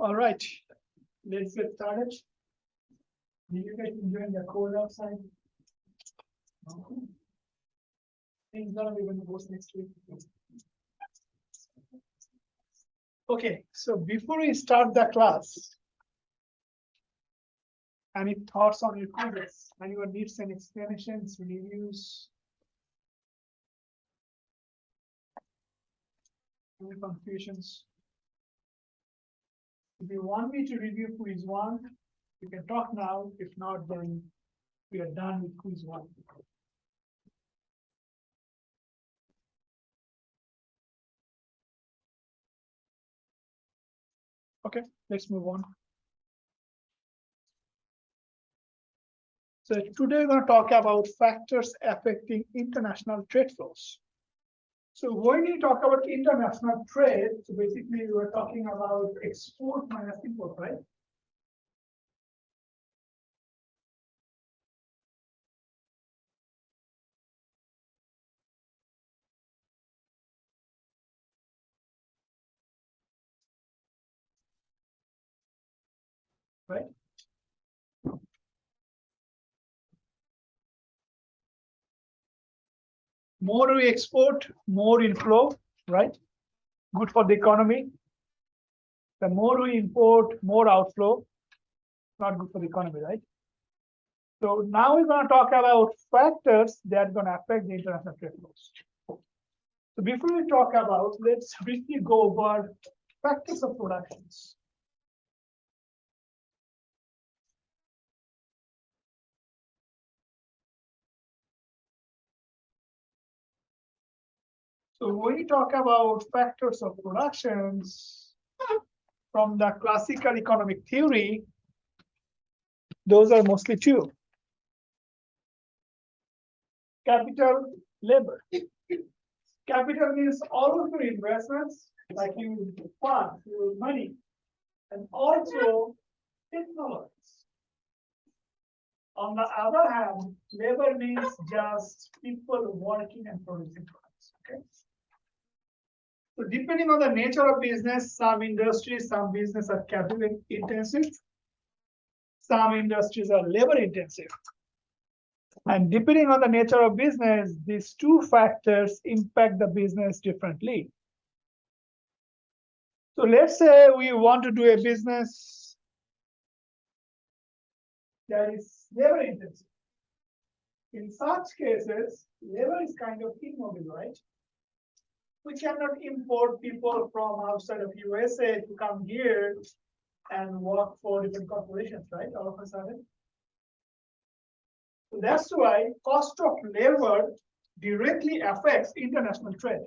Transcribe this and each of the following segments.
All right, let's get started. Did you guys enjoy the cold outside? Things gonna be when it goes next week. Okay, so before we start the class, any thoughts on your quizzes? Anyone needs any explanations, reviews? Any confusions? If you want me to review quiz 1, you can talk now. If not, then we are done with quiz 1. Okay, let's move on. So today we're going to talk about factors affecting international trade flows. So when you talk about international trade, so basically we're talking about export minus import, right? Right? More we export, more inflow, right? Good for the economy. The more we import, more outflow. Not good for the economy, right? So now we're going to talk about factors that are going to affect the international trade flows. So before we talk about, let's briefly go over factors of productions. So when we talk about factors of productions from the classical economic theory, those are mostly two. Capital, labor. Capital means all of your investments, like you fund, your money, and also technologies. On the other hand, labor means just people working and producing products. Okay. So depending on the nature of business, some industries, some business are capital intensive, some industries are labor intensive. And depending on the nature of business, these two factors impact the business differently. So let's say we want to do a business that is labor intensive. In such cases, labor is kind of immobile, right? We cannot import people from outside of USA to come here and work for different corporations, right? All of a sudden. So that's why cost of labor directly affects international trade.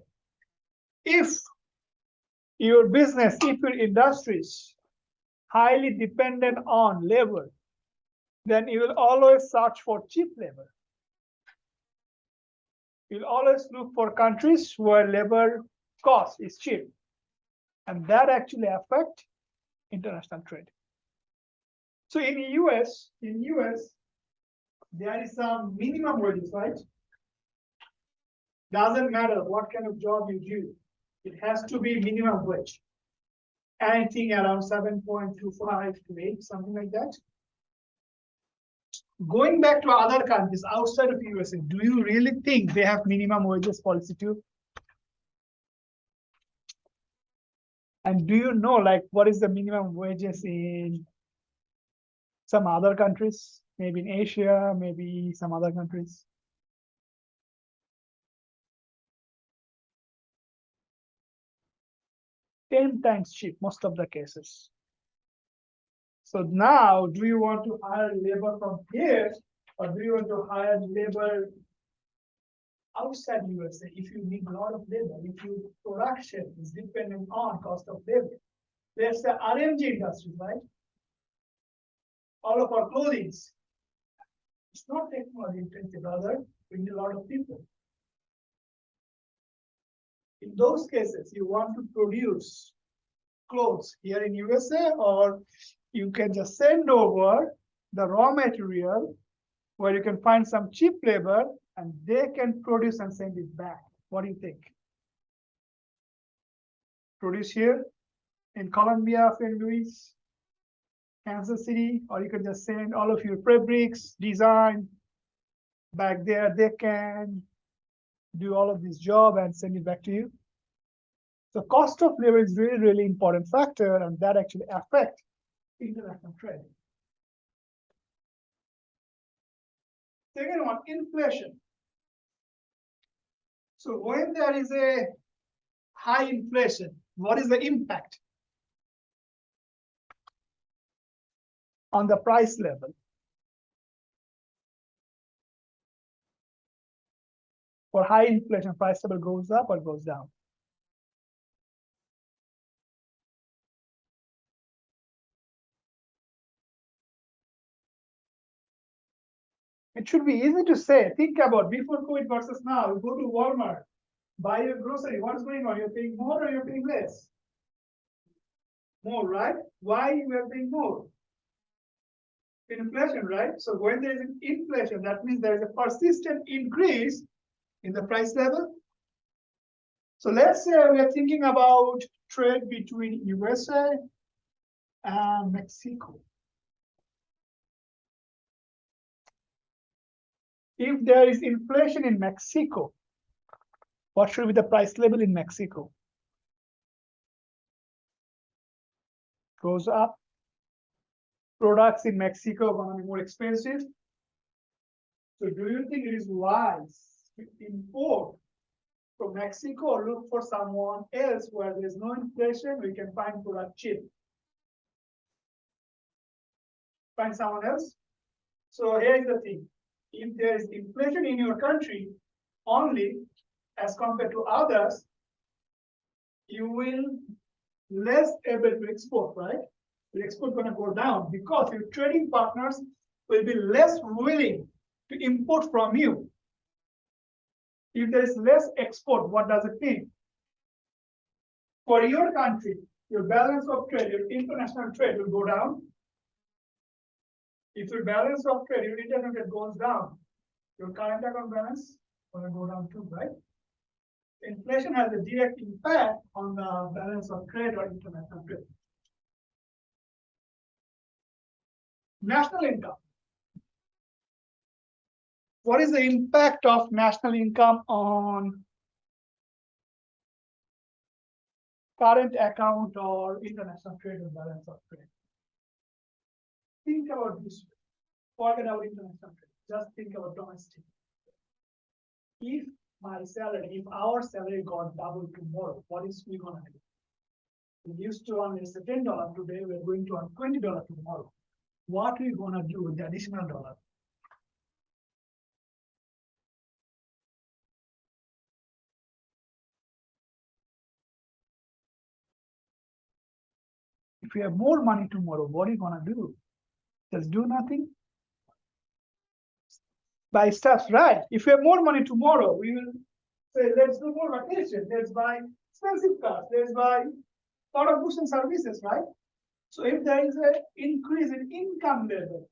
If your business, if your industry is highly dependent on labor, then you will always search for cheap labor. You'll always look for countries where labor cost is cheap. And that actually affects international trade. So in US, there is some minimum wages, right? Doesn't matter what kind of job you do, it has to be minimum wage. Anything around 7.25 to 8, something like that. Going back to other countries outside of USA, do you really think they have minimum wages policy too? And do you know, like, what is the minimum wages in some other countries? Maybe in Asia, maybe some other countries. Ten times cheap, most of the cases. So now, do you want to hire labor from here, or do you want to hire labor outside USA? If you need a lot of labor, if your production is dependent on cost of labor, there's the RMG industry, right? All of our clothing. It's not technology intensive, rather, we need a lot of people. In those cases, you want to produce clothes here in USA, or you can just send over the raw material where you can find some cheap labor and they can produce and send it back. What do you think? Produce here in Columbia, St. Louis, Kansas City, or you can just send all of your fabrics, design back there. They can do all of this job and send it back to you. So cost of labor is really, really important factor, and that actually affects international trade. Second one, inflation. So when there is a high inflation, what is the impact on the price level? For high inflation, price level goes up or goes down? It should be easy to say. Think about before COVID versus now. You go to Walmart, buy your grocery. What's going on? You're paying more or you're paying less? More, right? Why you are paying more? Inflation, right? So when there is an inflation, that means there is a persistent increase in the price level. So let's say we are thinking about trade between USA and Mexico. If there is inflation in Mexico, what should be the price level in Mexico? Goes up. Products in Mexico are going to be more expensive. So do you think it is wise to import from Mexico or look for someone else where there's no inflation, we can find product cheap? Find someone else. So here's the thing. If there is inflation in your country only as compared to others, you will less able to export, right? The export going to go down because your trading partners will be less willing to import from you. If there is less export, what does it mean? For your country, your balance of trade, your international trade will go down. If your balance of trade, your international trade goes down, your current account balance will go down too, right? Inflation has a direct impact on the balance of trade or international trade. National income. What is the impact of national income on current account or international trade or balance of trade? Think about this. Forget about international trade. Just think about domestic. If my salary, if our salary got double tomorrow, what is we gonna do? We used to earn $10 today, we're going to earn $20 tomorrow. What are we gonna do with the additional dollar? If we have more money tomorrow, what are you gonna do? Just do nothing? Buy stuff, right? If we have more money tomorrow, we will say, let's do more vacation, let's buy expensive cars, let's buy a lot of goods and services, right? So if there is an increase in income level,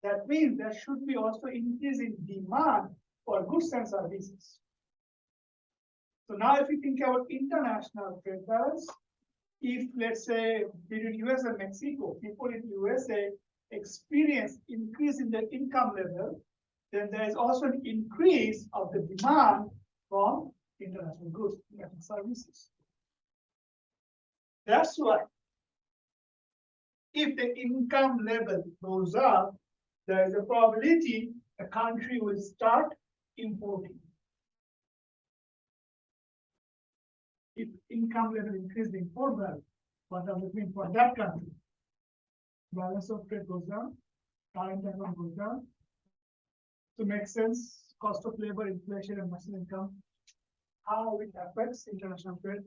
that means there should be also increase in demand for goods and services. So now if you think about international trade balance, if let's say between US and Mexico, people in USA experience increase in their income level, then there is also an increase of the demand from international goods, international services. That's why if the income level goes up, there is a probability a country will start importing. If income level increases, import value, what does it mean for that country? Balance of trade goes down, current account goes down. To make sense, cost of labor, inflation, and national income, how it affects international trade.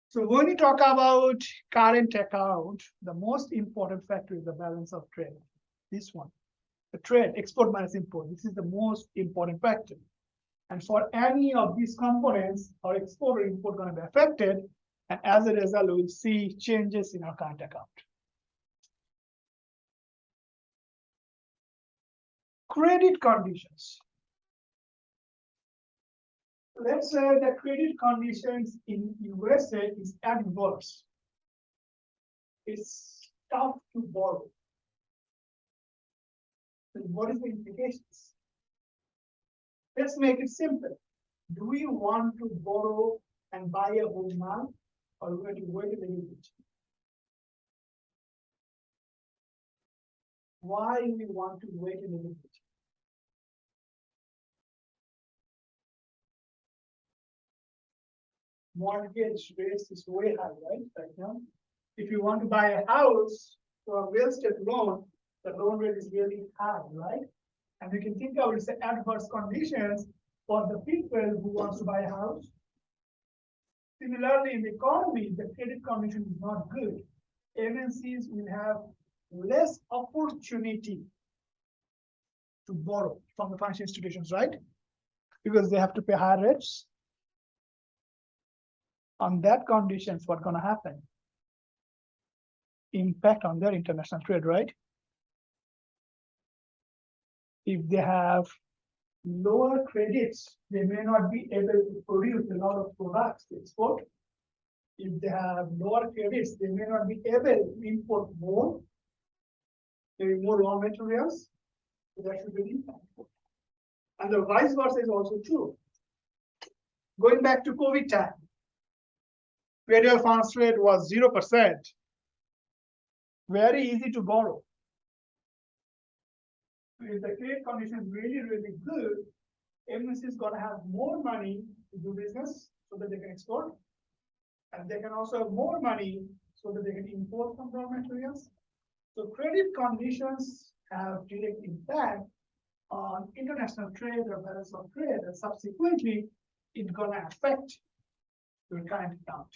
So when you talk about current account, the most important factor is the balance of trade. This one, the trade, export minus import. This is the most important factor. And for any of these components, our export or import going to be affected, And as a result, we'll see changes in our current account. Credit conditions. Let's say the credit conditions in USA is adverse. It's tough to borrow. So what is the implications? Let's make it simple. Do we want to borrow and buy a home now, or are we going to wait a little bit? Why do we want to wait a little bit? Mortgage rates is way high, right now. If you want to buy a house for a real estate loan, the loan rate is really high, right? And you can think of it as adverse conditions for the people who wants to buy a house. Similarly, in the economy, the credit condition is not good. MNCs will have less opportunity to borrow from the financial institutions, right? Because they have to pay higher rates. On that conditions, what's going to happen? Impact on their international trade, right? If they have lower credits, they may not be able to produce a lot of products to export. If they have lower credits, they may not be able to import more, maybe more raw materials. So that should be an impact. And the vice versa is also true. Going back to COVID time, federal funds rate was 0%. Very easy to borrow. If the credit condition is really, really good, MNC is going to have more money to do business so that they can export. And they can also have more money so that they can import from raw materials. So credit conditions have direct impact on international trade or balance of trade, and subsequently, it's going to affect your current account.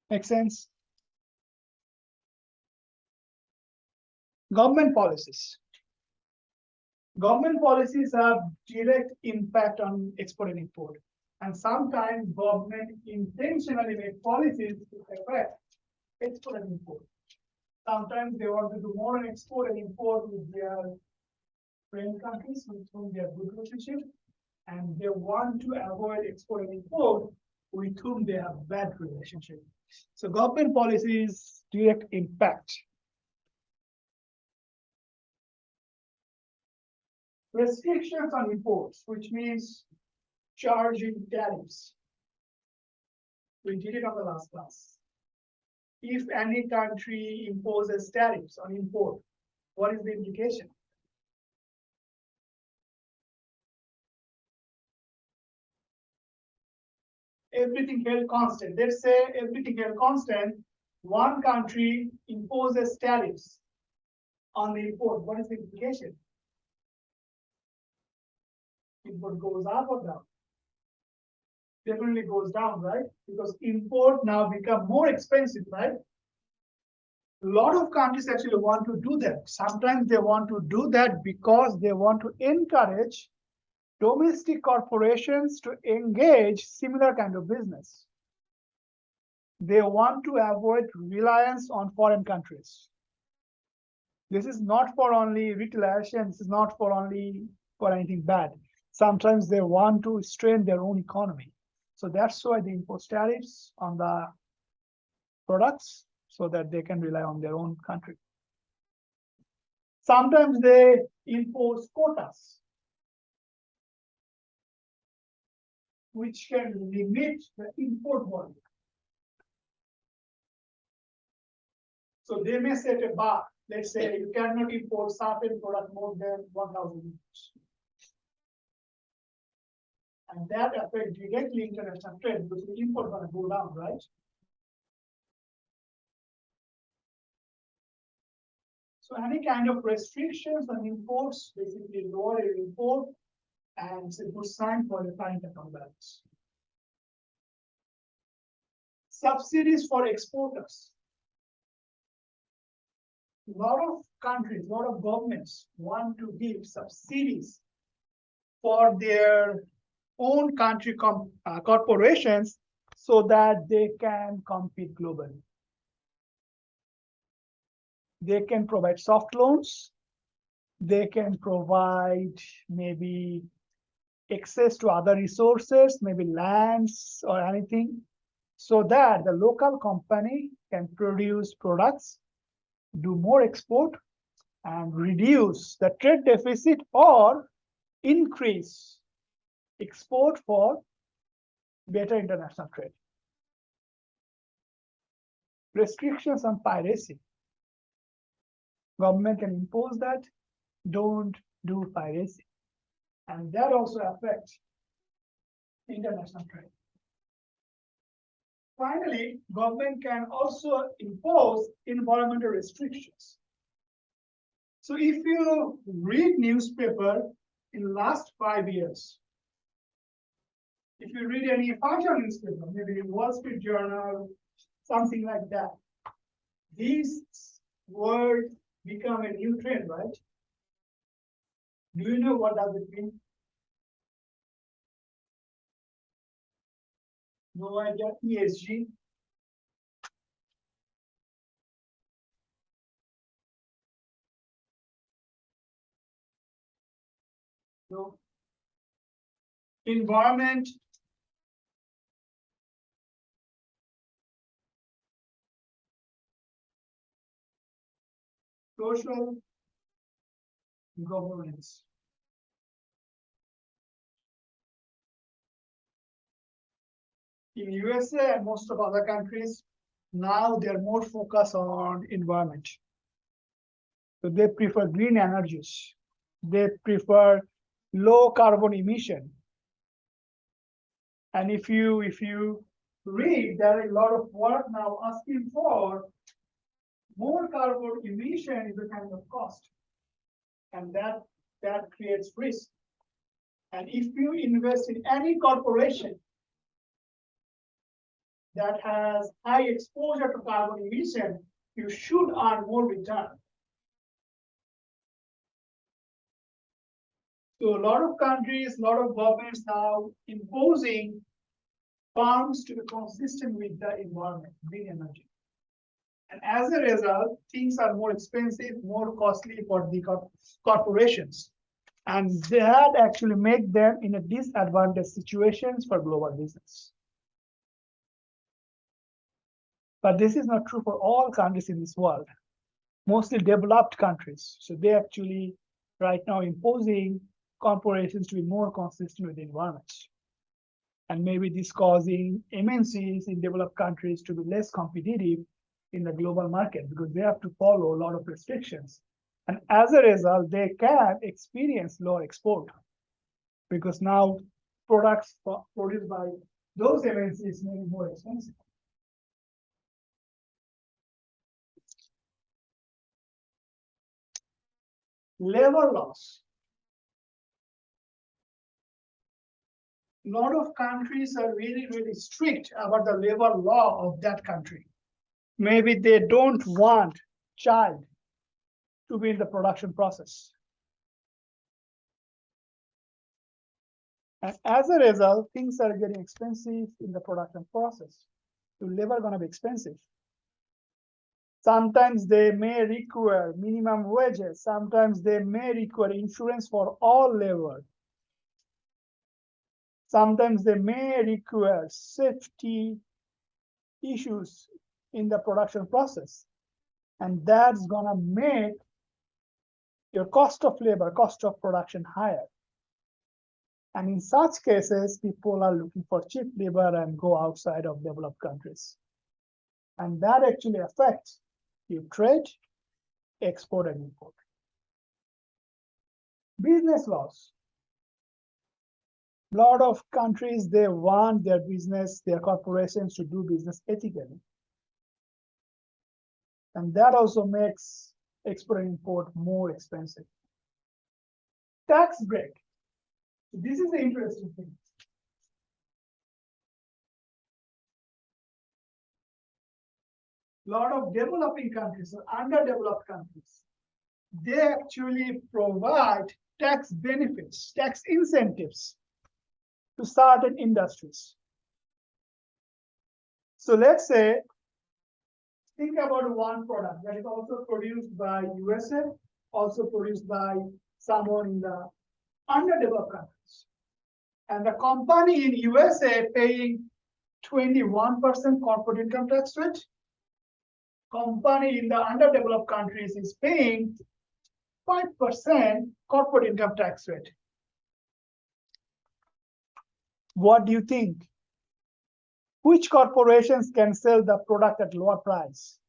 Make sense? Government policies. Government policies have direct impact on export and import. And sometimes government intentionally make policies to affect export and import. Sometimes they want to do more on export and import with their friend countries with whom they have good relationship, and they want to avoid export and import with whom they have bad relationship. So government policies direct impact. Restrictions on imports, which means charging tariffs. We did it on the last class. If any country imposes tariffs on import, what is the implication? Everything held constant. Let's say everything held constant, one country imposes tariffs on the import. What is the implication? Import goes up or down? Definitely goes down, right? Because import now become more expensive, right? A lot of countries actually want to do that. Sometimes they want to do that because they want to encourage domestic corporations to engage similar kind of business. They want to avoid reliance on foreign countries. This is not for only retaliation. This is not for only for anything bad. Sometimes they want to strain their own economy. So that's why they impose tariffs on the products so that they can rely on their own country. Sometimes they impose quotas, which can limit the import volume. So they may set a bar. Let's say you cannot import certain product more than 1,000 units. And that affects directly international trade because the import going to go down, right? So any kind of restrictions on imports basically lower your import, and it's a good sign for the current account balance. Subsidies for exporters. A lot of countries, a lot of governments want to give subsidies for their own country corporations so that they can compete globally. They can provide soft loans. They can provide maybe access to other resources, maybe lands or anything, so that the local company can produce products, do more export, and reduce the trade deficit or increase export for better international trade. Restrictions on piracy. Government can impose that, don't do piracy. And that also affects international trade. Finally, government can also impose environmental restrictions. So if you read newspaper in last 5 years, if you read any financial newspaper, maybe Wall Street Journal, something like that, these words become a new trend, right? Do you know what does it mean? No idea. ESG. No. Environment. Social governance. In USA and most of other countries, now they're more focused on environment. So they prefer green energies. They prefer low carbon emission. And if you read, there are a lot of work now asking for more carbon emission is a kind of cost. And that creates risk. And if you invest in any corporation that has high exposure to carbon emission, you should earn more return. So a lot of countries, a lot of governments now imposing farms to be consistent with the environment, green energy. And as a result, things are more expensive, more costly for the corporations. And that actually make them in a disadvantaged situations for global business. But this is not true for all countries in this world, mostly developed countries. So they actually right now imposing corporations to be more consistent with the environment. And maybe this causing MNCs in developed countries to be less competitive in the global market because they have to follow a lot of restrictions. And as a result, they can experience lower export because now products produced by those MNCs may be more expensive. Labor laws. A lot of countries are really, really strict about the labor law of that country. Maybe they don't want child to be in the production process. And as a result, things are getting expensive in the production process. So labor gonna be expensive. Sometimes they may require minimum wages. Sometimes they may require insurance for all labor. Sometimes they may require safety issues in the production process. And that's gonna make your cost of labor, cost of production higher. And in such cases, people are looking for cheap labor and go outside of developed countries. And that actually affects your trade, export, and import. Business laws. A lot of countries, they want their business, their corporations to do business ethically. And that also makes export and import more expensive. Tax break. This is the interesting thing. A lot of developing countries or underdeveloped countries, they actually provide tax benefits, tax incentives to certain industries. So let's say, think about one product that is also produced by USA, also produced by someone in the underdeveloped countries. And the company in USA paying 21% corporate income tax rate. Company in the underdeveloped countries is paying 5% corporate income tax rate. What do you think? Which corporations can sell the product at lower price?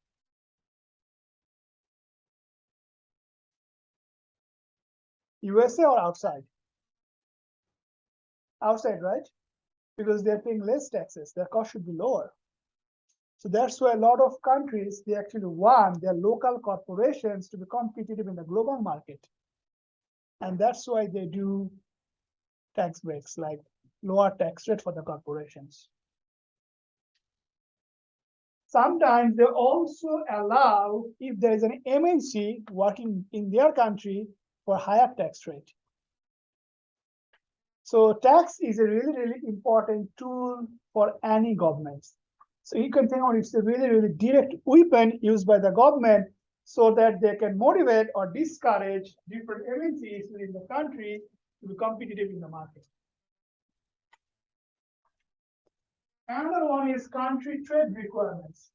USA or outside? Outside, right? Because they're paying less taxes, their cost should be lower. So that's why a lot of countries, they actually want their local corporations to be competitive in the global market. And that's why they do tax breaks, like lower tax rate for the corporations. Sometimes they also allow, if there is an MNC working in their country, for higher tax rate. So tax is a really, really important tool for any government. So you can think of it's a really, really direct weapon used by the government so that they can motivate or discourage different MNCs within the country to be competitive in the market. Another one is country trade requirements.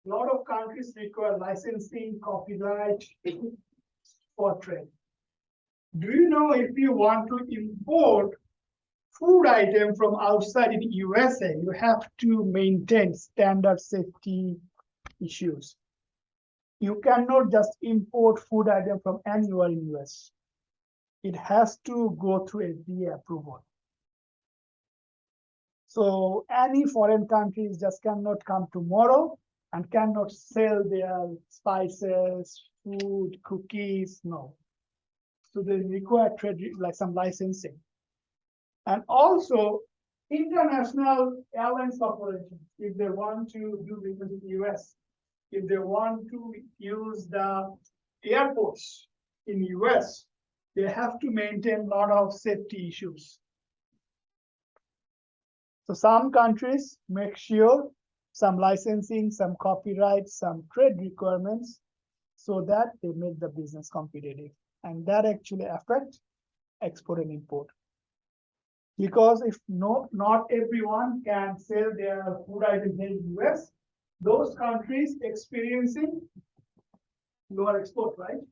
A lot of countries require licensing, copyright for trade. Do you know if you want to import food item from outside in USA, you have to maintain standard safety issues. You cannot just import food item from anywhere in US. It has to go through FDA approval. So any foreign countries just cannot come tomorrow and cannot sell their spices, food, cookies, no. So they require trade, like some licensing. And also, international airlines corporations, if they want to do business in the US, if they want to use the airports in the US, they have to maintain a lot of safety issues. So some countries make sure some licensing, some copyright, some trade requirements so that they make the business competitive. And that actually affects export and import. Because if not everyone can sell their food items in the US, those countries experiencing lower export, right?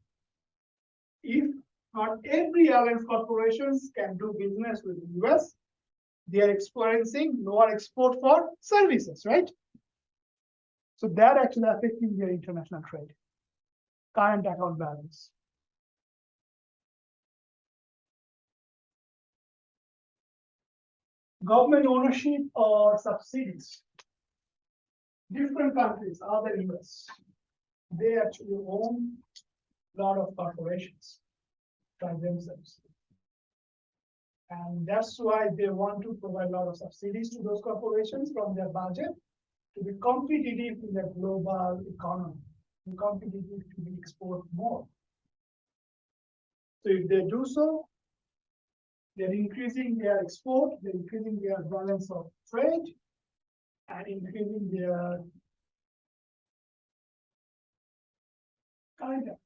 If not every airlines corporations can do business with the US, they are experiencing lower export for services, right? So that actually affecting their international trade, current account balance. Government ownership or subsidies. Different countries other than US, they actually own a lot of corporations by themselves. And that's why they want to provide a lot of subsidies to those corporations from their budget to be competitive in the global economy, be competitive to be export more. So if they do so, they're increasing their export, they're increasing their balance of trade, and increasing their current accounts.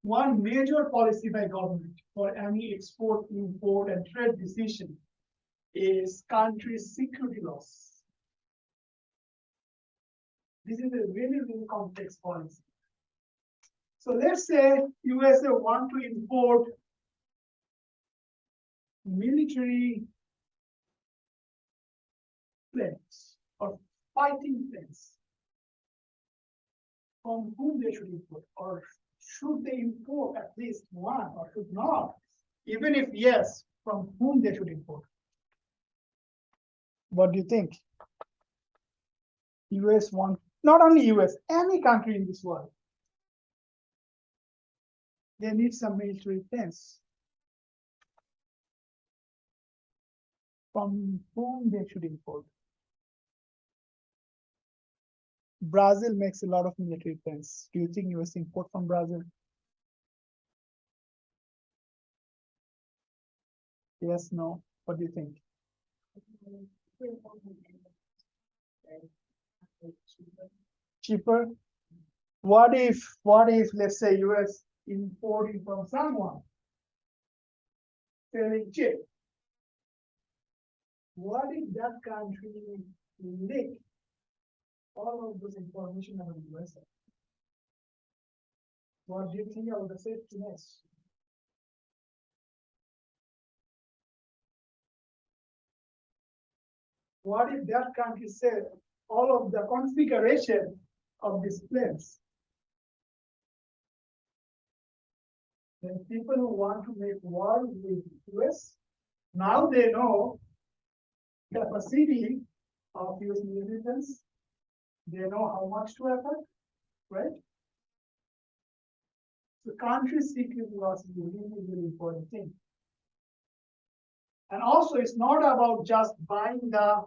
One major policy by government for any export, import, and trade decision is country security laws. This is a really, really complex policy. So let's say USA want to import military planes or fighting planes. From whom they should import, or should they import at least one, or should not? Even if yes, from whom they should import? What do you think? US want, not only US, any country in this world, they need some military planes. From whom they should import? Brazil makes a lot of military planes. Do you think US import from Brazil? Yes, no. What do you think? Cheaper? What if let's say US importing from someone, selling cheap? What if that country leak all of this information about USA? What do you think about the safety nets? What if that country said all of the configuration of these planes? Then people who want to make war with US, now they know the capacity of US militants. They know how much to attack, right? So country secret loss is a really, really important thing. And also, it's not about just buying the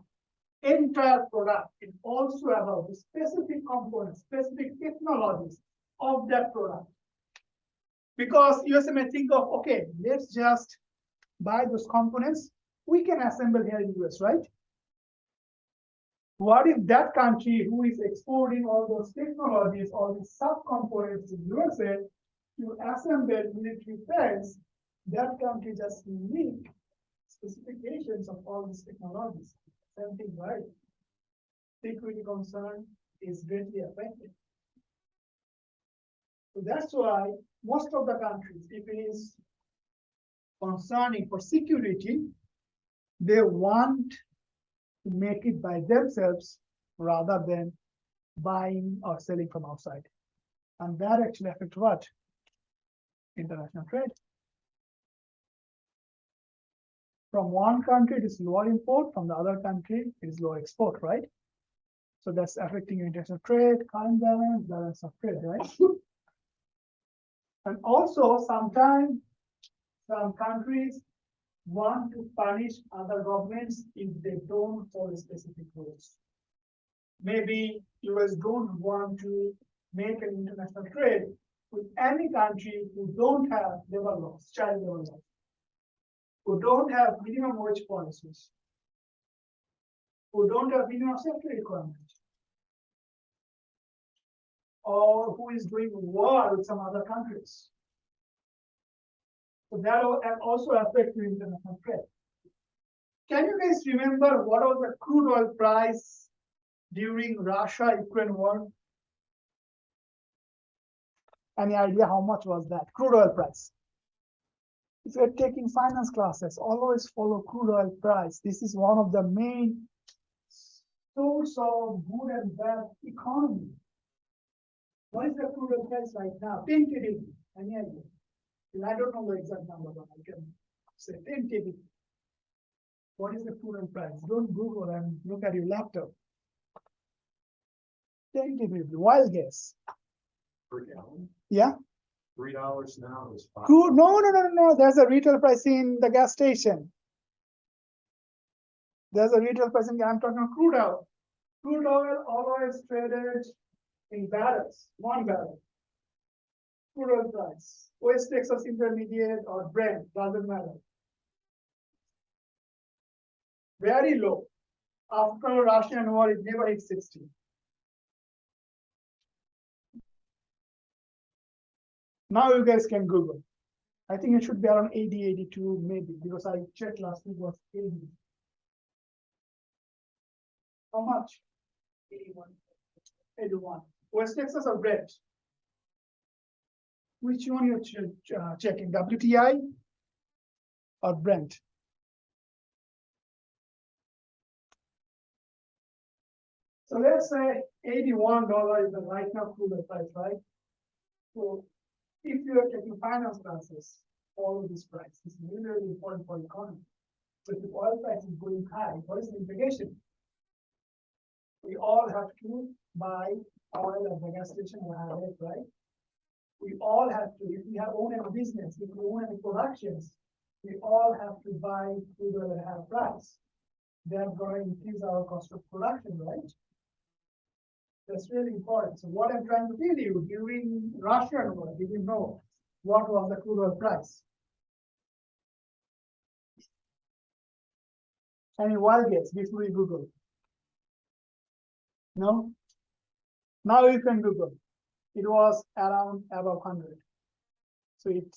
entire product. It's also about the specific components, specific technologies of that product. Because USA may think of, okay, let's just buy those components. We can assemble here in US, right? What if that country who is exporting all those technologies, all these subcomponents to USA to assemble military planes, that country just leak specifications of all these technologies? Same thing, right? Security concern is greatly affected. So that's why most of the countries, if it is concerning for security, they want to make it by themselves rather than buying or selling from outside. And that actually affects what? International trade. From one country, it is lower import. From the other country, it is lower export, right? So that's affecting international trade, current balance, balance of trade, right? And also, sometimes some countries want to punish other governments if they don't follow specific rules. Maybe US don't want to make an international trade with any country who don't have labor laws, child labor laws, who don't have minimum wage policies, who don't have minimum safety requirements, or who is doing war with some other countries. So that also affects the international trade. Can you guys remember what was the crude oil price during Russia-Ukraine war? Any idea how much was that crude oil price? If you're taking finance classes, always follow crude oil price. This is one of the main source of good and bad economy. What is the crude oil price right now? 10 TBD. Any idea? I don't know the exact number, but I can say 10 TBD. What is the crude oil price? Don't Google and look at your laptop. 10 TBD. Wild guess. Per gallon, Yeah. $3 now is $5. Crude? No. There's a retail price in the gas station. There's a retail price in. I'm talking about crude oil. Crude oil always traded in barrels, 1 barrel. Crude oil price, West Texas Intermediate or Brent, doesn't matter. Very low. After Russian war, it never hit 60. Now you guys can Google. I think it should be around 80, 82 maybe, because I checked last week was 80. How much? 81. 81. West Texas or Brent? Which one you're checking, WTI or Brent? So let's say $81 is the right now crude oil price, right? So if you are taking finance classes, follow this price. It's really, really important for economy. So if the oil price is going high, what is the implication? We all have to buy oil at the gas station or have it, right? We all have to, if we have own a business, if we own any productions, we all have to buy crude oil at a price. They're going to increase our cost of production, right? That's really important. So what I'm trying to tell you, during Russian war, did you know what was the crude oil price? Any wild guess before you Google? No? Now you can Google. It was around above 100. So it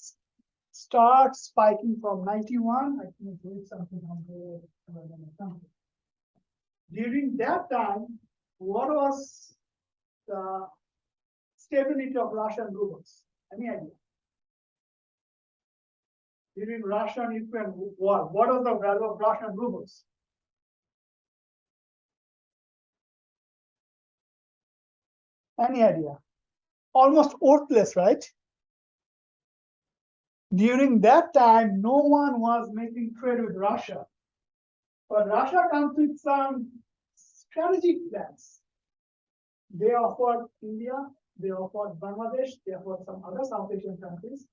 starts spiking from 91. I think it's something 100. Something. During that time, what was the stability of Russian rubles? Any idea? During Russian-Ukraine war, what was the value of Russian rubles? Any idea? Almost worthless, right? During that time, no one was making trade with Russia. But Russia comes with some strategic plans. They offered India, they offered Bangladesh, they offered some other South Asian countries.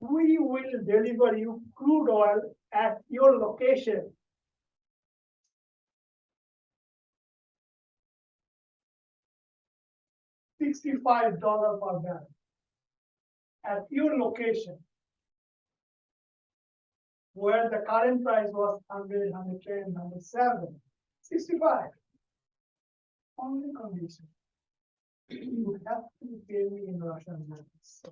We will deliver you crude oil at your location. $65 per barrel at your location, where the current price was 100, 110, 107, 65. Only condition. You have to pay me in Russian rubles.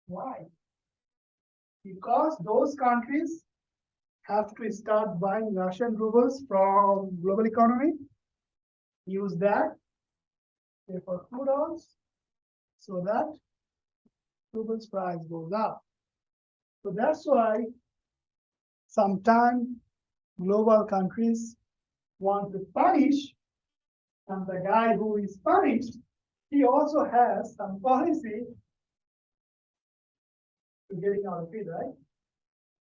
Why? Because those countries have to start buying Russian rubles from global economy, use that, pay for crude oils, so that rubles price goes up. So that's why sometimes global countries want to punish, and the guy who is punished, he also has some policy to getting out of it, right?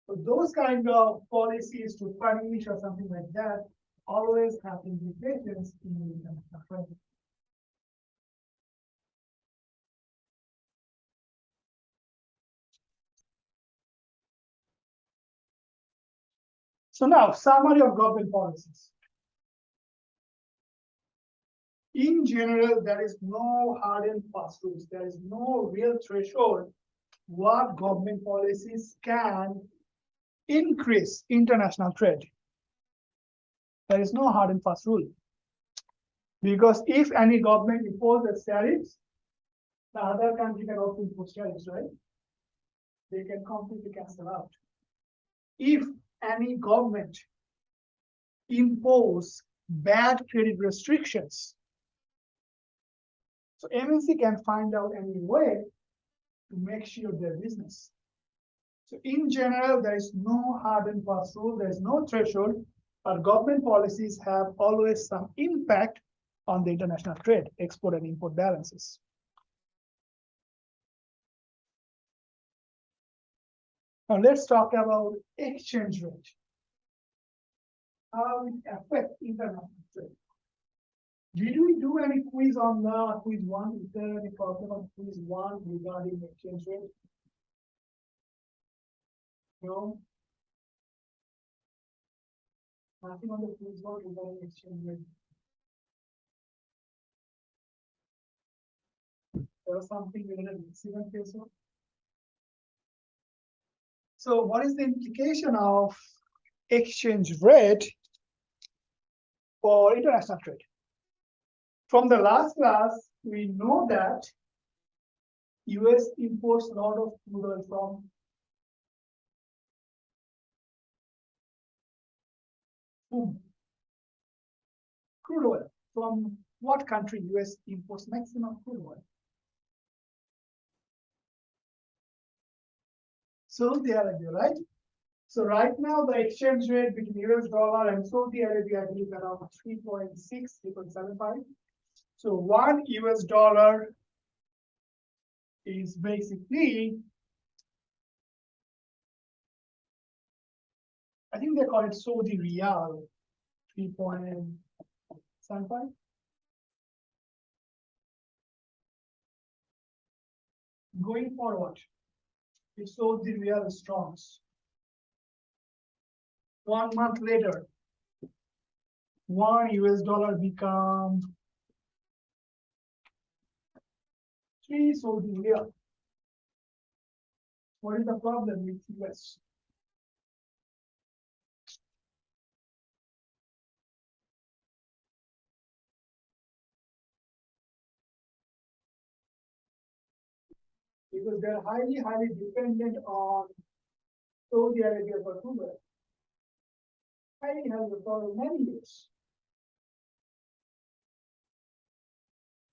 So those kind of policies to punish or something like that always have implications in the international trade. So now, summary of government policies. In general, there is no hard and fast rules. There is no real threshold what government policies can increase international trade. There is no hard and fast rule. Because if any government imposes tariffs, the other country can also impose tariffs, right? They can completely cancel out. If any government impose bad credit restrictions, so MNC can find out any way to make sure their business. So in general, there is no hard and fast rule, there is no threshold, but government policies have always some impact on the international trade, export and import balances. Now let's talk about exchange rate. How it affects international trade. Did we do any quiz on the quiz one? Is there any problem on quiz one regarding exchange rate? No. Nothing on the quiz one regarding exchange rate. There was something related to Mexican peso. So what is the implication of exchange rate for international trade? From the last class, we know that US imports a lot of crude oil from whom? Crude oil. From what country US imports maximum crude oil? Saudi Arabia, right? So right now the exchange rate between US dollar and Saudi Arabia is around 3.6, 3.75. So one US dollar is basically, I think they call it Saudi Riyal, 3.75. Going forward, if Saudi Riyal strongs, 1 month later, one US dollar becomes 3 Saudi Riyal. What is the problem with US? because they're highly dependent on Saudi Arabia for crude oil. Highly for many years.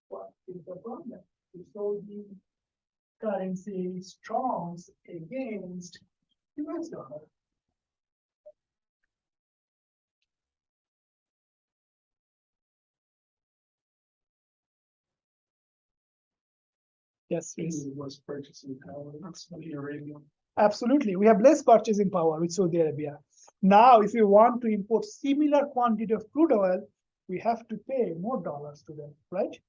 What is the problem? The Saudi currency strongs against US dollar. Yes, please. Was purchasing power, that's Saudi Arabia. Absolutely. We have less purchasing power with Saudi Arabia. Now, if you want to import similar quantity of crude oil, we have to pay more dollars to them, right?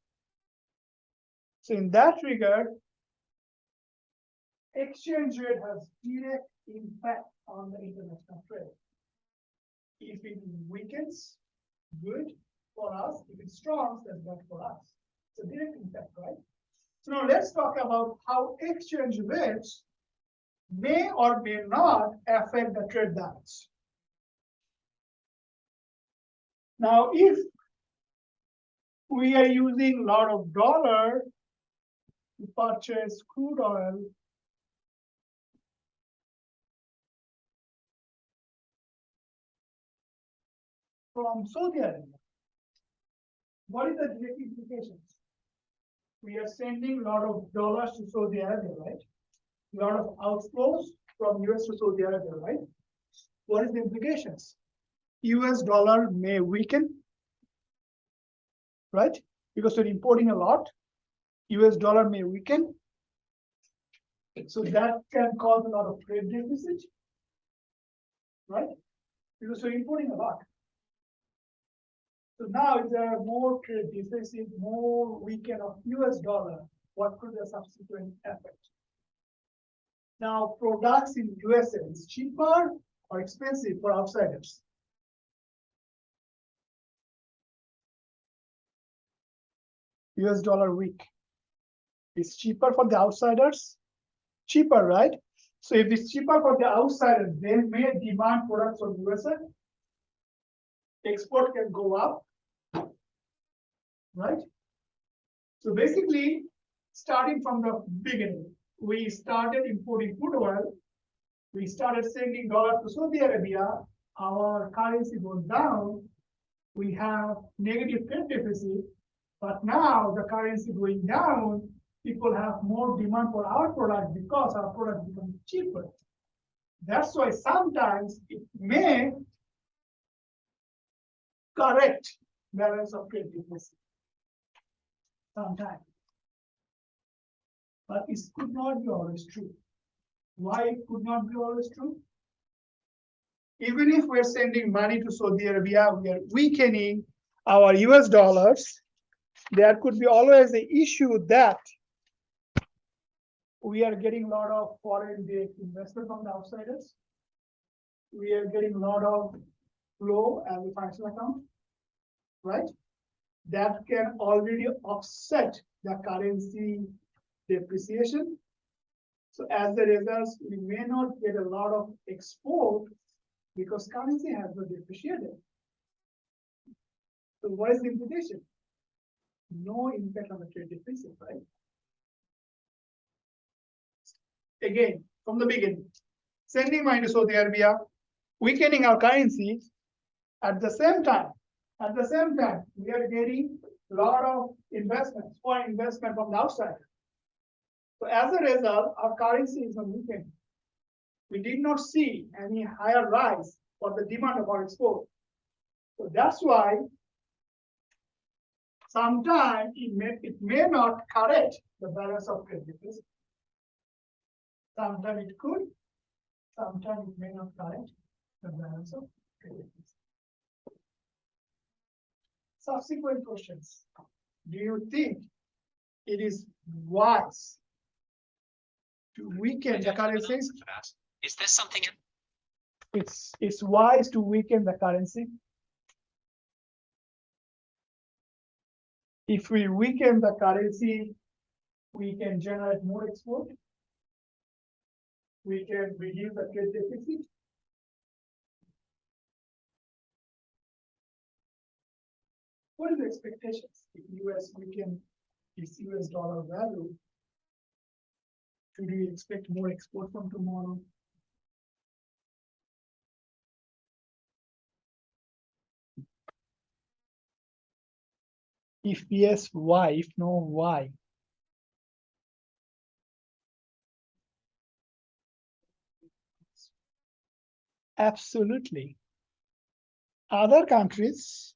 So in that regard, exchange rate has direct impact on the international trade. If it weakens, good for us. If it strong, that's bad for us. It's a direct impact, right? So now let's talk about how exchange rates may or may not affect the trade balance. Now, if we are using a lot of dollar to purchase crude oil, from Saudi Arabia, what is the direct implications? We are sending a lot of dollars to Saudi Arabia, right? A lot of outflows from US to Saudi Arabia, right? What is the implications? US dollar may weaken, right? Because we're importing a lot, US dollar may weaken. So that can cause a lot of trade deficit, right? Because we're importing a lot. So now if there are more trade deficit, more weaken of US dollar, what could the subsequent effect? Now, products in USA is cheaper or expensive for outsiders? US dollar weak. It's cheaper for the outsiders? Cheaper, right? So if it's cheaper for the outsiders, they may demand products from USA. Export can go up, right? So basically, starting from the beginning, we started importing crude oil. We started sending dollars to Saudi Arabia. Our currency goes down. We have negative trade deficit. But now the currency going down, people have more demand for our product because our product becomes cheaper. That's why sometimes it may correct balance of trade deficit. Sometimes. But it could not be always true. Why it could not be always true? Even if we're sending money to Saudi Arabia, we are weakening our US dollars. There could be always the issue that we are getting a lot of foreign direct investment from the outsiders. We are getting a lot of flow as a financial account, right? That can already offset the currency depreciation. So as a result, we may not get a lot of export because currency has not depreciated. So what is the implication? No impact on the trade deficit, right? Again, from the beginning, sending money to Saudi Arabia, weakening our currency. At the same time, we are getting a lot of investments, foreign investment from the outside. So as a result, our currency is not weakening. We did not see any higher rise for the demand of our export. So that's why sometimes it may not correct the balance of trade deficit. Sometimes it could, sometimes it may not correct the balance of trade deficit. Subsequent questions. Do you think it is wise to weaken the currency? Is this something? It's wise to weaken the currency. If we weaken the currency, we can generate more export. We can reduce the trade deficit. What are the expectations if US weaken its US dollar value? Should we expect more export from tomorrow? If yes, why? If no, why? Absolutely. Other countries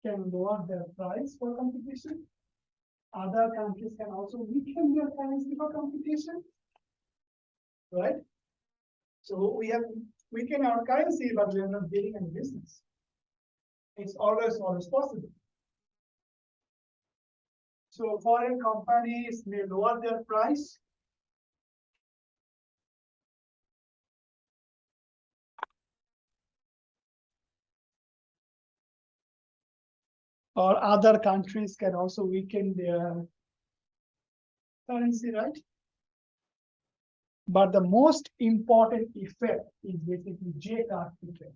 can lower their price for competition. Other countries can also weaken their currency for competition. Right? So we have weakened our currency, but we are not getting any business. It's always possible. So foreign companies may lower their price. Or other countries can also weaken their currency, right? But the most important effect is basically J-curve effect.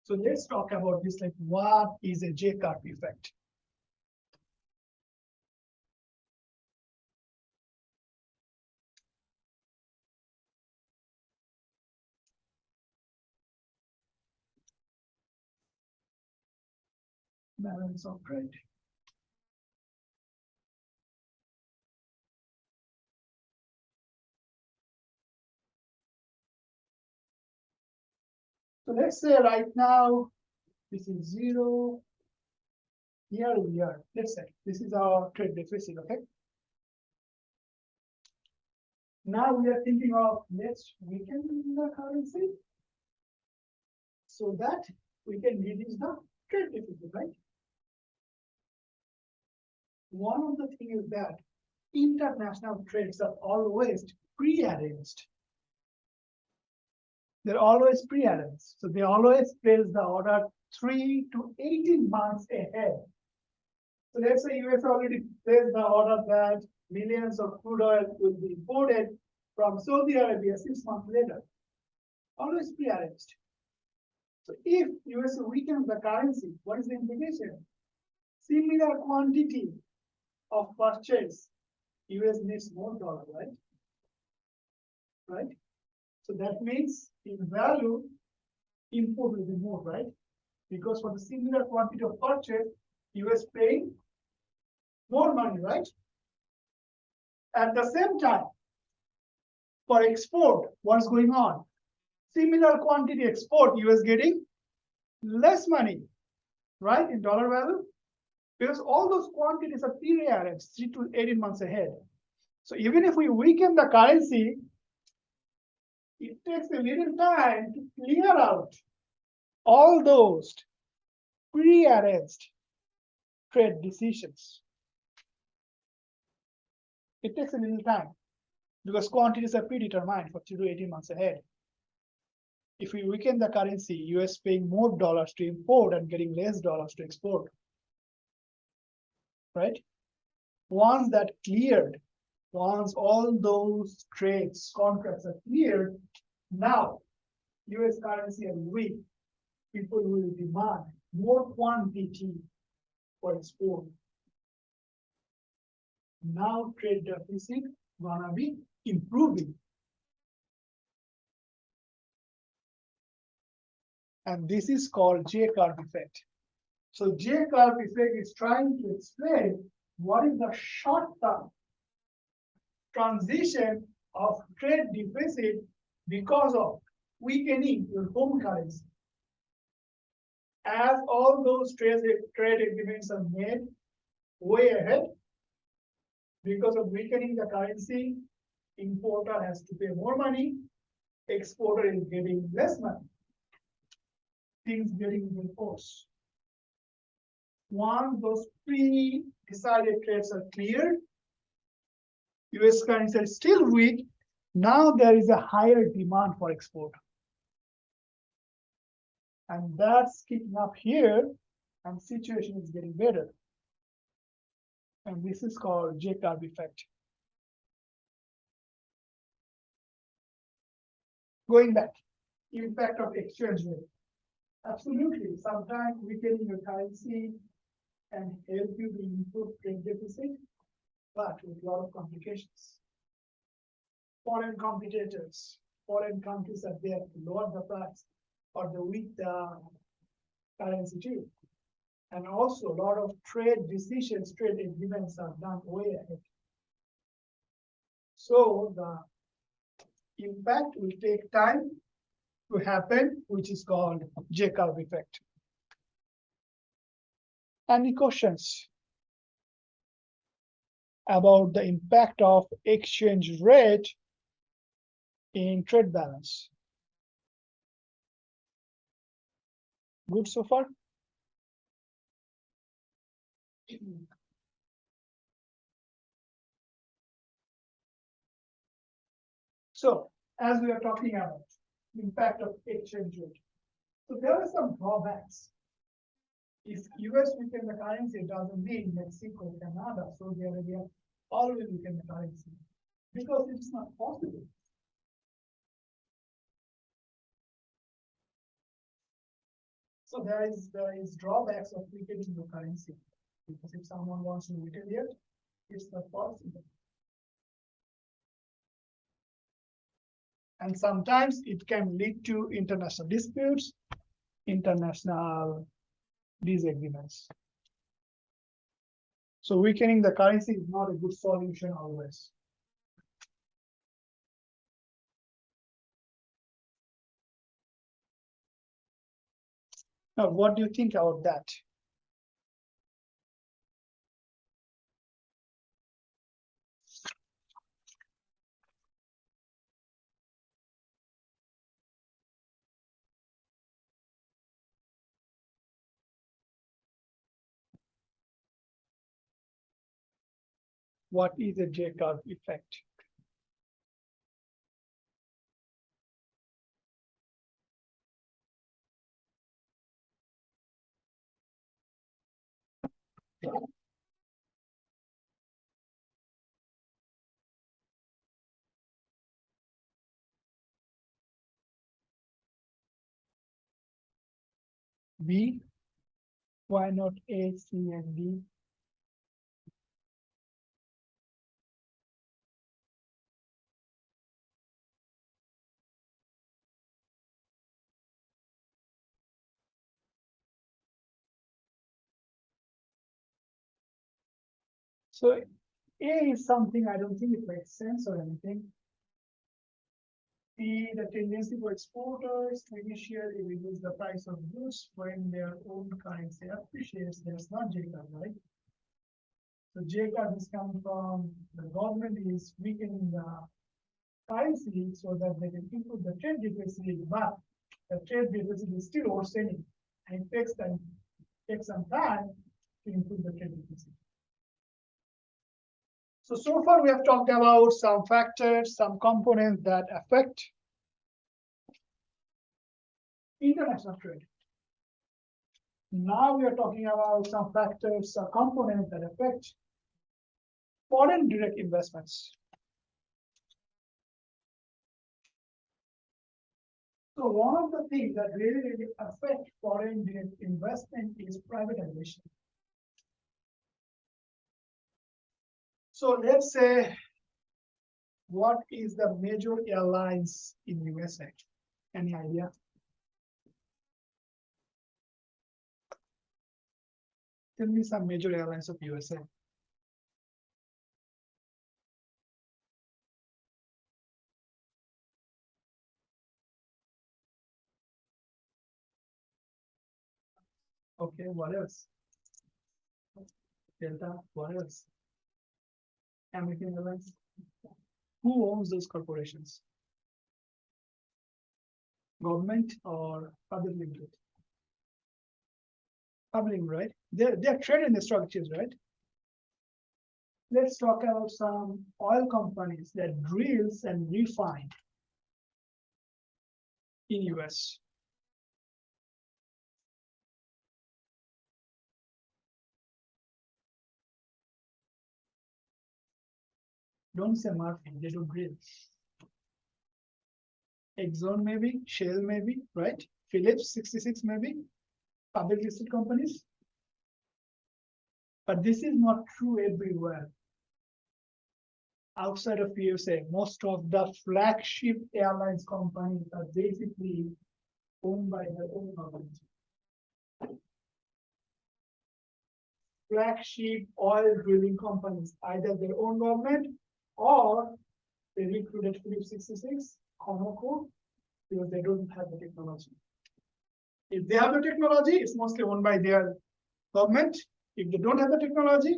So let's talk about this, like what is a J-curve effect? Balance of trade. So let's say right now, this is 0. Here we are. Let's say this is our trade deficit, okay? Now we are thinking of let's weaken the currency so that we can reduce the trade deficit, right? One of the things is that international trades are always prearranged. They're always prearranged. So they always place the order 3 to 18 months ahead. So let's say US already placed the order that millions of crude oil will be imported from Saudi Arabia 6 months later. Always prearranged. So if US weakens the currency, what is the implication? Similar quantity of purchase, US needs more dollar, right? Right? So that means in value, import will be more, right? Because for the similar quantity of purchase, US paying more money, right? At the same time, for export, what's going on? Similar quantity export, US getting less money, right? In dollar value, because all those quantities are prearranged 3 to 18 months ahead. So even if we weaken the currency, it takes a little time to clear out all those prearranged trade decisions. It takes a little time because quantities are predetermined for 3 to 18 months ahead. If we weaken the currency, US paying more dollars to import and getting less dollars to export, right? Once that cleared, once all those trades, contracts are cleared, now US currency is weak, people will demand more quantity for export. Now trade deficit gonna be improving. And this is called J-curve effect. So J-curve effect is trying to explain what is the short-term transition of trade deficit because of weakening your home currency. As all those trade agreements are made way ahead, because of weakening the currency, importer has to pay more money, exporter is getting less money. Things getting reinforced. Once those pre-decided trades are cleared, US currency is still weak. Now there is a higher demand for export. And that's kicking up here, and situation is getting better. And this is called J-curve effect. Going back, impact of exchange rate. Absolutely, sometimes weakening your currency can help you to improve trade deficit. but with a lot of complications. Foreign competitors, foreign countries are there to lower the price or the weak the currency too. And also a lot of trade decisions, trade agreements are done way ahead. So the impact will take time to happen, which is called J-curve effect. Any questions about the impact of exchange rate in trade balance? Good so far? So, as we are talking about impact of exchange rate, so there are some drawbacks. If US weaken the currency, it doesn't mean Mexico, Canada, Saudi Arabia always weaken the currency because it's not possible. So there is drawbacks of weakening the currency because if someone wants to weaken it, it's not possible. And sometimes it can lead to international disputes, international disagreements. So weakening the currency is not a good solution always. Now, what do you think about that? What is a J-curve effect? B, why not A, C, and D? So A is something I don't think it makes sense or anything. B, the tendency for exporters to initially reduce the price of goods when their own currency appreciates. There's not J-curve, right? So J-curve is coming from the government is weakening the currency so that they can improve the trade deficit, but the trade deficit is still worsening, and it takes some time to improve the trade deficit. So far we have talked about some factors, some components that affect international trade. Now we are talking about some factors, some components that affect foreign direct investments. So one of the things that really affect foreign direct investment is privatization. So let's say, what is the major airlines in USA? Any idea? Tell me some major airlines of USA. Okay, what else? Delta, what else? American Airlines. Who owns those corporations? Government or public limited? Public, right? They're traded in the stock exchange, right? Let's talk about some oil companies that drills and refine in US. Don't say Murphy, they do drill. Exxon maybe, Shell maybe, right? Phillips 66 maybe, public listed companies. But this is not true everywhere. outside of USA, most of the flagship airlines companies are basically owned by their own government. Flagship oil drilling companies, either their own government or they recruited Phillips 66, Conoco, because they don't have the technology. If they have the technology, it's mostly owned by their government. If they don't have the technology,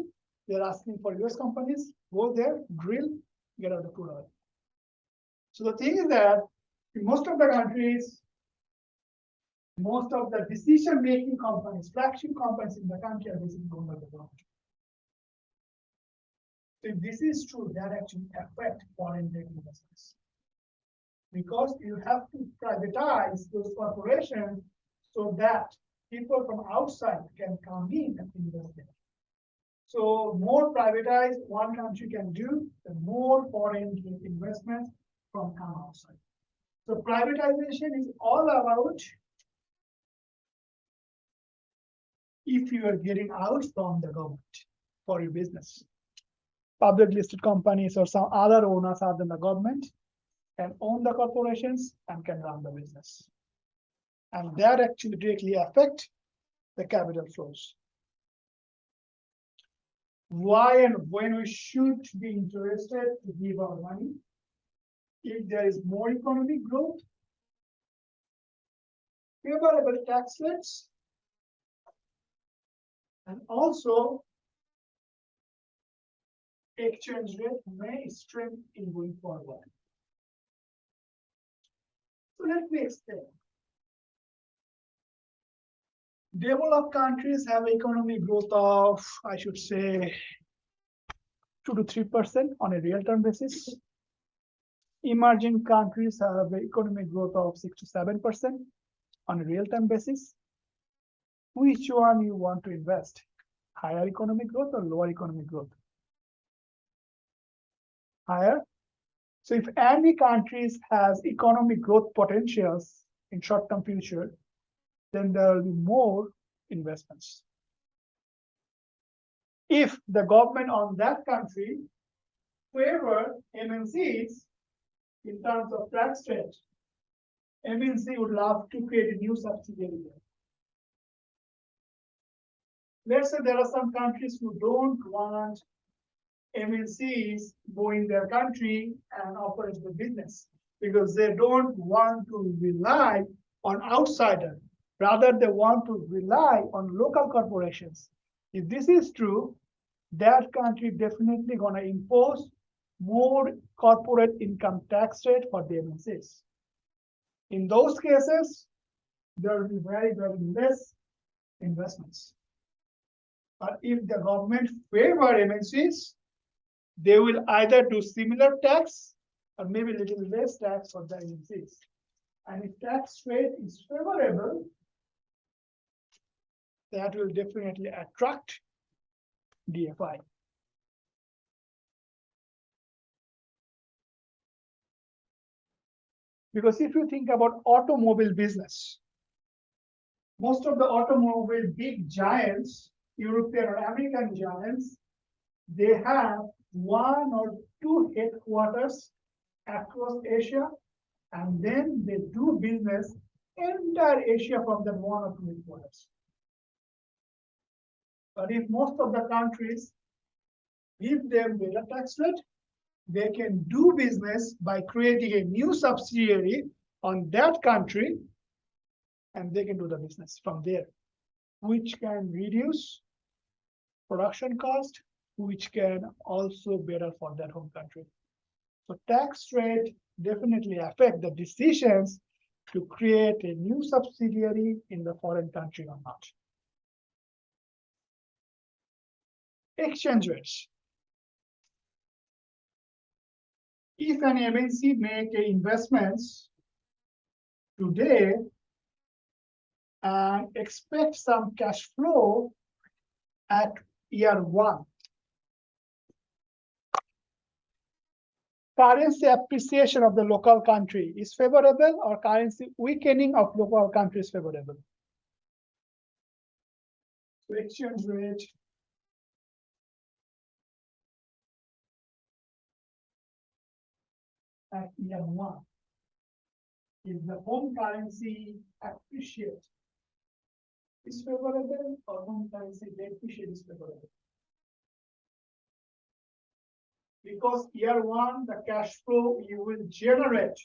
they're asking for US companies, go there, drill, get out the crude oil. So the thing is that in most of the countries, most of the decision-making companies, flagship companies in the country are basically owned by the government. So if this is true, that actually affects foreign direct investments. Because you have to privatize those corporations so that people from outside can come in and invest there. So more privatized one country can do, the more foreign direct investments from come outside. So privatization is all about if you are getting out from the government for your business. Public listed companies or some other owners other than the government can own the corporations and can run the business. And that actually directly affect the capital flows. Why and when we should be interested to give our money? If there is more economic growth, favorable tax rates, and also exchange rate may strengthen in going forward. So let me explain. Developed countries have economic growth of, I should say, 2 to 3% on a real-term basis. Emerging countries have economic growth of 6 to 7% on a real-term basis. Which one you want to invest? Higher economic growth or lower economic growth? Higher. So if any countries has economic growth potentials in short-term future, then there will be more investments. If the government on that country favor MNCs in terms of tax rate, MNC would love to create a new subsidiary there. Let's say there are some countries who don't want MNCs go in their country and operate the business because they don't want to rely on outsiders. Rather, they want to rely on local corporations. If this is true, that country definitely gonna impose more corporate income tax rate for the MNCs. In those cases, there will be very, very less investments. But if the government favor MNCs, they will either do similar tax or maybe a little less tax for the MNCs. And if tax rate is favorable, that will definitely attract DFI. Because if you think about automobile business, most of the automobile big giants, European or American giants, they have 1 or 2 headquarters across Asia, and then they do business entire Asia from the 1 or 2 headquarters. But if most of the countries give them better tax rate, they can do business by creating a new subsidiary on that country, and they can do the business from there, which can reduce production cost, which can also better for that home country. So tax rate definitely affect the decisions to create a new subsidiary in the foreign country or not. Exchange rates. If an MNC make investments today and expect some cash flow at year 1, currency appreciation of the local country is favorable or currency weakening of local country is favorable? So exchange rate at year one. If the home currency appreciates, is favorable, or home currency depreciate is favorable. Because year one, the cash flow you will generate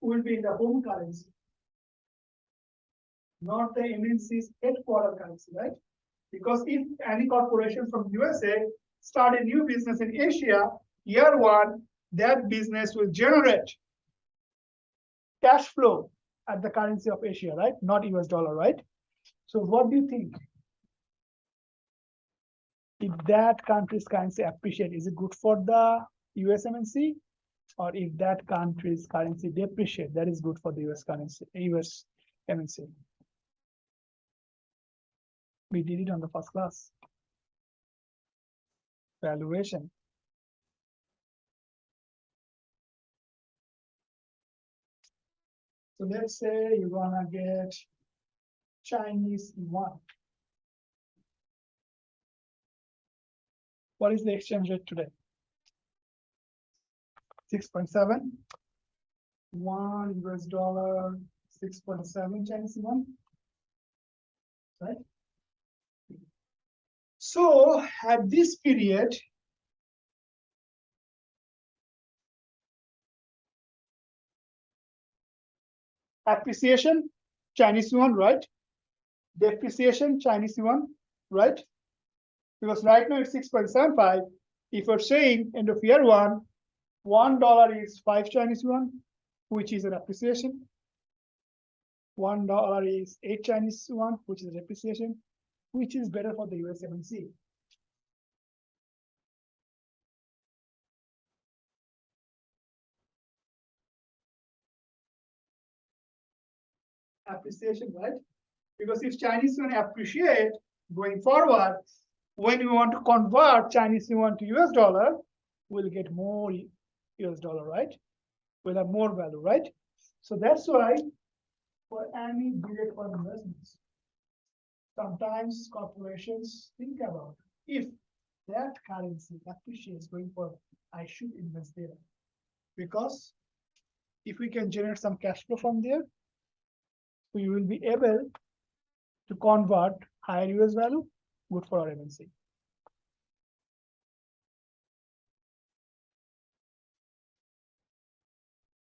will be in the home currency, not the MNC's headquarter currency, right? Because if any corporation from USA start a new business in Asia, year one, that business will generate cash flow at the currency of Asia, right? Not US dollar, right? So what do you think? If that country's currency appreciate, is it good for the US MNC? Or if that country's currency depreciate, that is good for the US currency, US MNC. We did it on the first class. Valuation. So let's say you're gonna get Chinese yuan. What is the exchange rate today? 6.7. $1 US, 6.7 Chinese yuan. Right? So at this period, appreciation, Chinese yuan, right? Depreciation, Chinese yuan, right? Because right now it's 6.75. If you're saying end of year one, $1 is 5 Chinese yuan, which is an appreciation. $1 is 8 Chinese yuan, which is a depreciation, which is better for the US MNC. Appreciation, right? Because if Chinese yuan appreciate going forward, when we want to convert Chinese yuan to US dollar, we'll get more US dollar, right? We'll have more value, right? So that's why for any direct foreign investments, sometimes corporations think about if that currency appreciates going forward, I should invest there. Because if we can generate some cash flow from there, we will be able to convert higher US value, good for our MNC.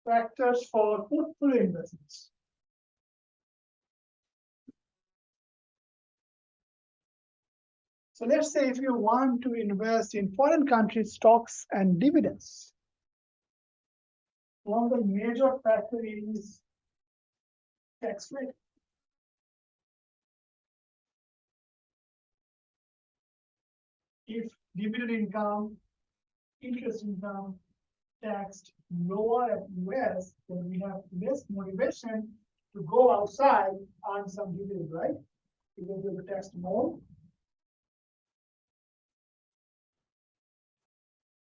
Factors for portfolio investments. So let's say if you want to invest in foreign country stocks and dividends, one of the major factors is tax rate. If dividend income, interest income taxed lower at US, then we have less motivation to go outside and some dividend, right? Because we will tax more.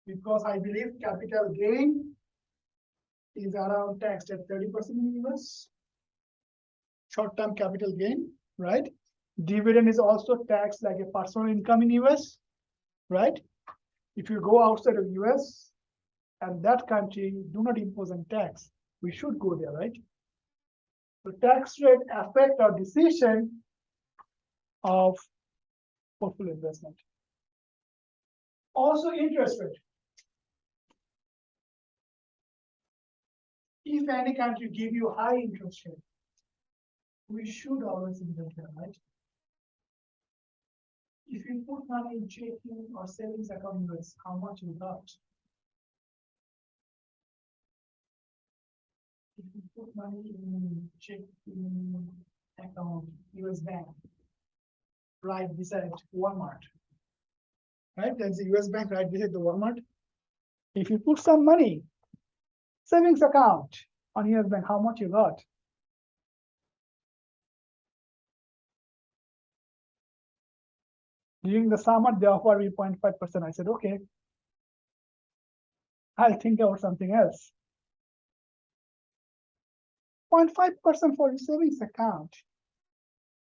Because I believe capital gain is around taxed at 30% in US. Short-term capital gain, right? Dividend is also taxed like a personal income in US, right? If you go outside of US and that country do not impose any tax, we should go there, right? The tax rate affect our decision of portfolio investment. Also interest rate. If any country give you high interest rate, we should always invest there, right? If you put money in checking or savings account, how much you got? If you put money in checking account, US bank, right beside Walmart, right? There's the US bank right beside the Walmart. If you put some money, savings account on US bank, how much you got? During the summer, they offered me 0.5%. I said, okay, I'll think about something else. 0.5% for your savings account.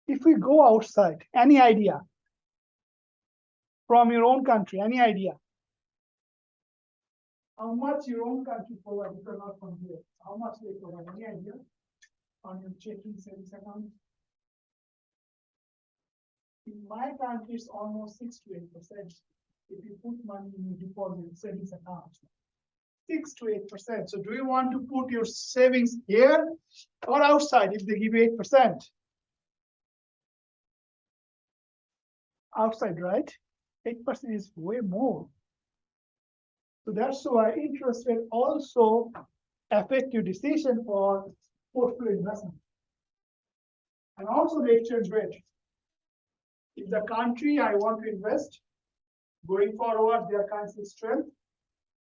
If we go outside, any idea from your own country, any idea how much your own country provides if you're not from here? How much they provide? Any idea on your checking savings account? In my country, it's almost 6 to 8%. If you put money in your deposit savings account, 6 to 8%. So do you want to put your savings here or outside if they give you 8%? Outside, right? 8% is way more. So that's why interest rate also affect your decision for portfolio investment. And also the exchange rate. If the country I want to invest, going forward, their currency strength,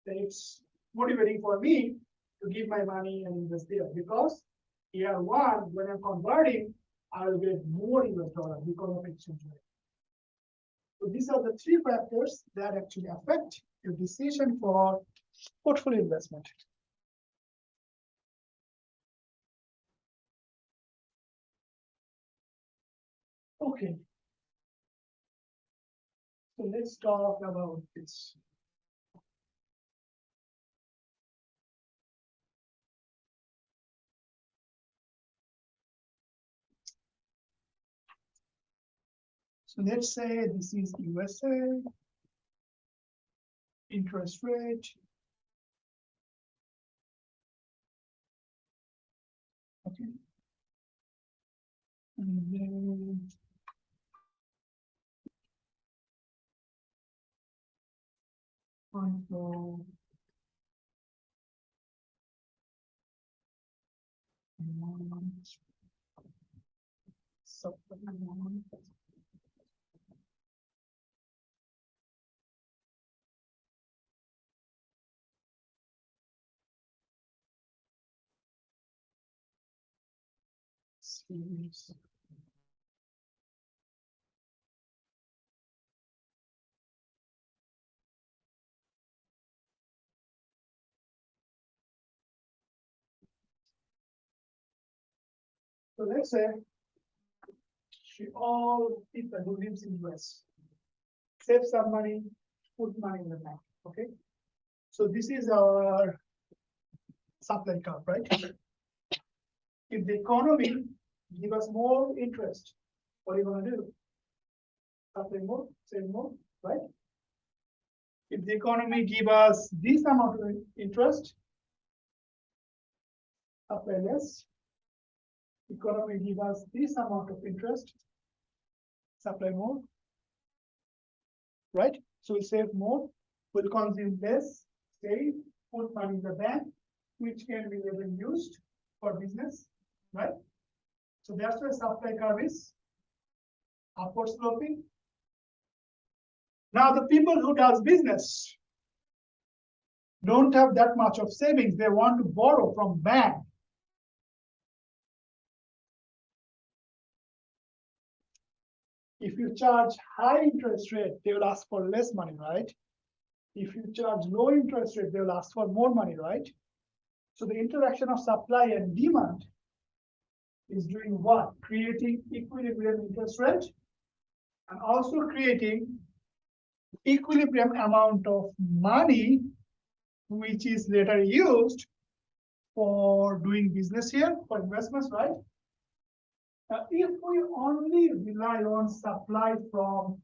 then it's motivating for me to give my money and invest there. Because year one, when I'm converting, I will get more US dollar because of exchange rate. So these are the three factors that actually affect your decision for portfolio investment. Okay. So let's talk about this. So let's say this is USA, interest rate. Okay. And then control. Supplement. Series. So let's say we all people who lives in US save some money, put money in the bank. Okay. So this is our supply curve, right? If the economy give us more interest, what are you going to do? Supply more, save more, right? If the economy give us this amount of interest, supply less. Economy give us this amount of interest, supply more, right? So we save more, we'll consume less, save, put money in the bank, which can be later used for business, right? So that's why supply curve is upward sloping. Now the people who does business don't have that much of savings. They want to borrow from bank. If you charge high interest rate, they will ask for less money, right? If you charge low interest rate, they will ask for more money, right? So the interaction of supply and demand is doing what? Creating equilibrium interest rate and also creating equilibrium amount of money which is later used for doing business here, for investments, right? If we only rely on supply from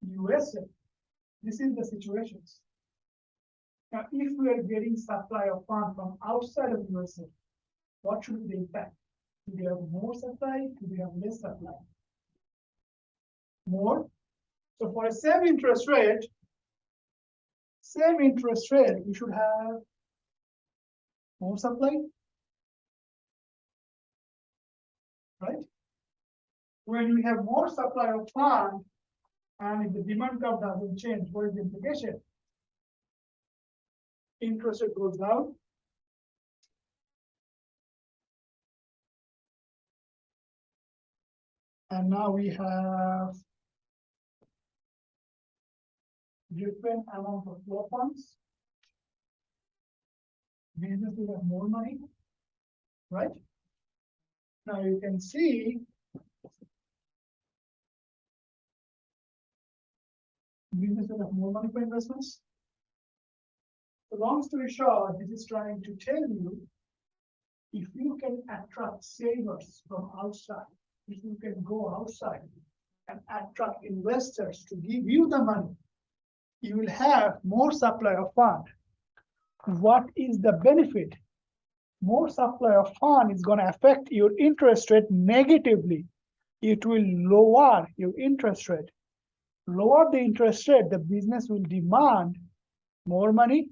USA, this is the situations. Now, if we are getting supply of fund from outside of USA, what should be the impact? Do we have more supply? Do we have less supply? More. So for a same interest rate, we should have more supply, right? When we have more supply of fund, and if the demand curve doesn't change, what is the implication? Interest rate goes down. And now we have different amount of flow funds. Business will have more money, right? Now you can see business will have more money for investments. So So long story short, this is trying to tell you, if you can attract savers from outside, if you can go outside and attract investors to give you the money, you will have more supply of fund. What is the benefit? More supply of fund is going to affect your interest rate negatively. It will lower your interest rate. Lower the interest rate, the business will demand more money.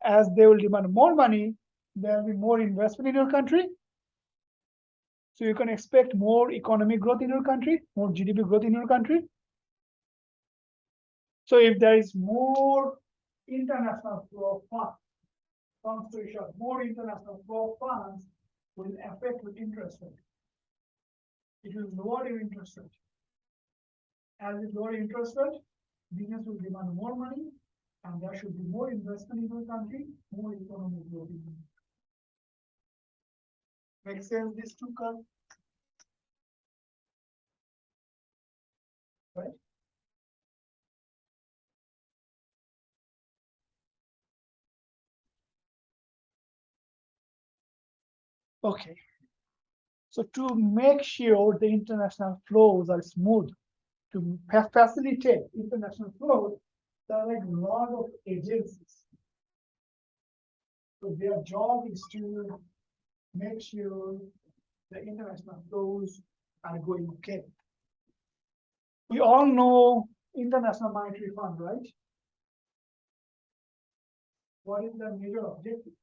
As they will demand more money, there will be more investment in your country. So you can expect more economic growth in your country, more GDP growth in your country. So if there is more international flow of funds, long story short, more international flow of funds will affect your interest rate. It will lower your interest rate. As it lower interest rate, business will demand more money, and there should be more investment in your country, more economic growth in your country. Make sense, these two curves? Right? Okay. So to make sure the international flows are smooth, to facilitate international flows, there are like a lot of agencies. So their job is to make sure the international flows are going okay. We all know International Monetary Fund, right? What is the major objective?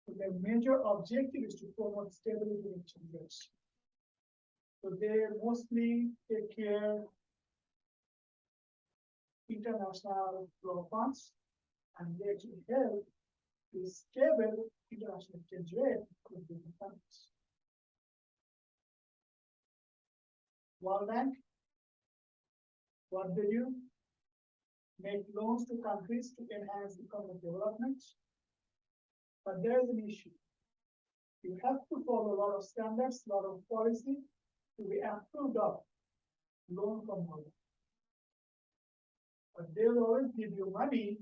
So their major objective is to promote stability in exchange rates. So they mostly take care international flow funds, and they actually help to stable international exchange rate with different countries. World Bank, what they do? Make loans to countries to enhance economic development. But there is an issue. You have to follow a lot of standards, a lot of policy to be approved of loan from World Bank. But they will always give you money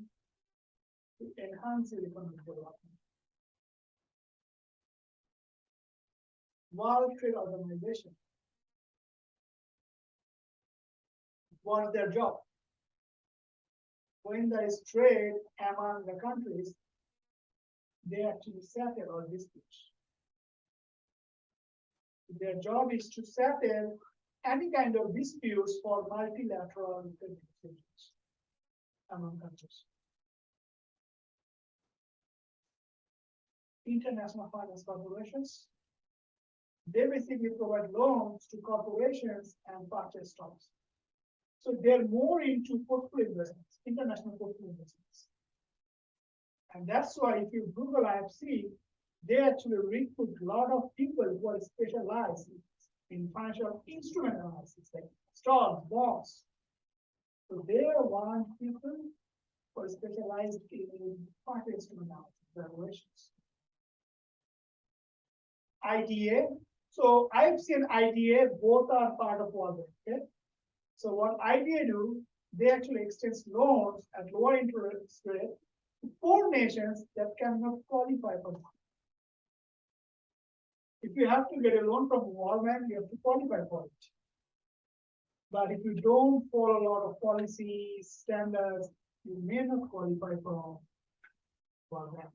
to enhance your economic development. World Trade Organization. What is their job? When there is trade among the countries, they actually settle all disputes. Their job is to settle any kind of disputes for multilateral negotiations among countries. International finance corporations, they basically provide loans to corporations and purchase stocks. So they're more into portfolio investments, international portfolio investments. And that's why if you Google IFC, they actually recruit a lot of people who are specialized in financial instrument analysis, like stocks, bonds. So they want people who are specialized in financial instrument analysis, valuations. IDA. So IFC and IDA both are part of World Bank. Okay? So what IDA do, they actually extend loans at lower interest rate to poor nations that cannot qualify for it. If you have to get a loan from World Bank, you have to qualify for it. But if you don't follow a lot of policies, standards, you may not qualify for World Bank.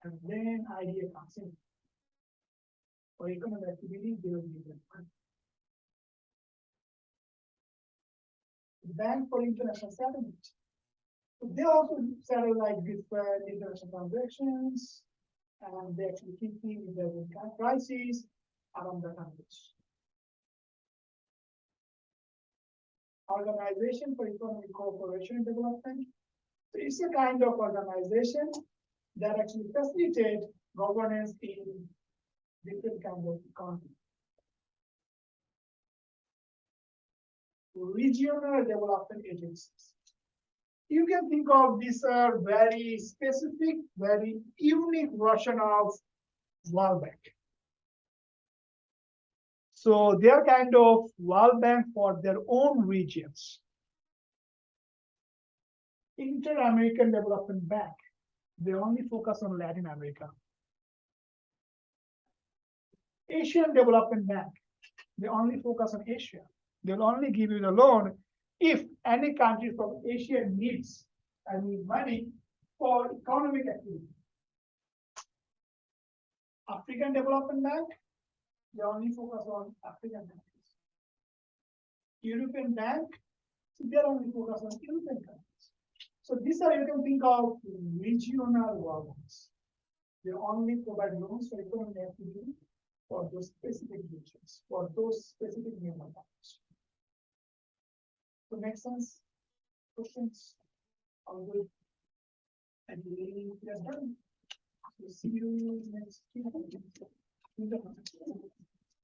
And then IDA comes in. For economic activity, they will give them money. The Bank for International Settlement. So they also settle like different international transactions, and they actually keep with the crises around the countries. Organization for Economic Cooperation and Development. So it's a kind of organization that actually facilitates governance in different kinds of economy. Regional development agencies. You can think of these are very specific, very unique version of World Bank. So they are kind of World Bank for their own regions. Inter-American Development Bank, they only focus on Latin America. Asian Development Bank, they only focus on Asia. They'll only give you the loan if any country from Asia needs money for economic activity. African Development Bank, they only focus on African countries. European Bank, they only focus on European countries. So these are, you can think of regional world banks. They only provide loans for economic activity for those specific regions, for those specific member banks. So make sense? Questions? All good? And we are done. So see you next week.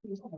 Because